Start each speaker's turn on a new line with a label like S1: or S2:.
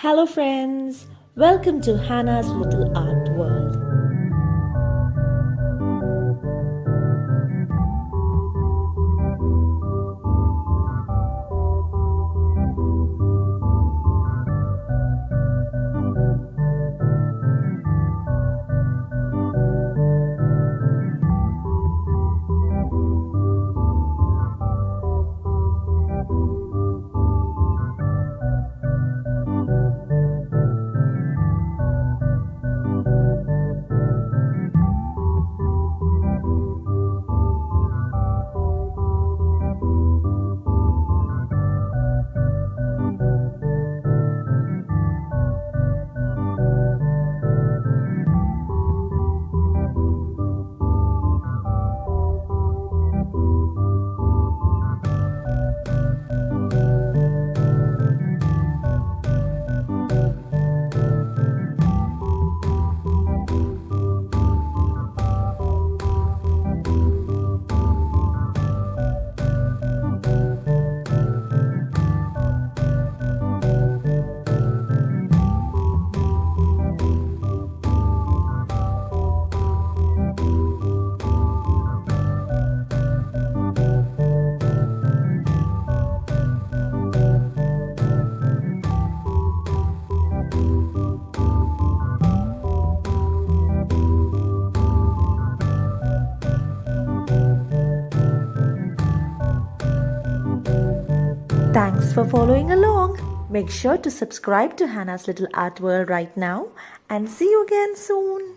S1: Hello, friends. Welcome to Hannah's Little Art World. Thanks for following along. Make sure to subscribe to Hannah's Little Art World right now and see you again soon.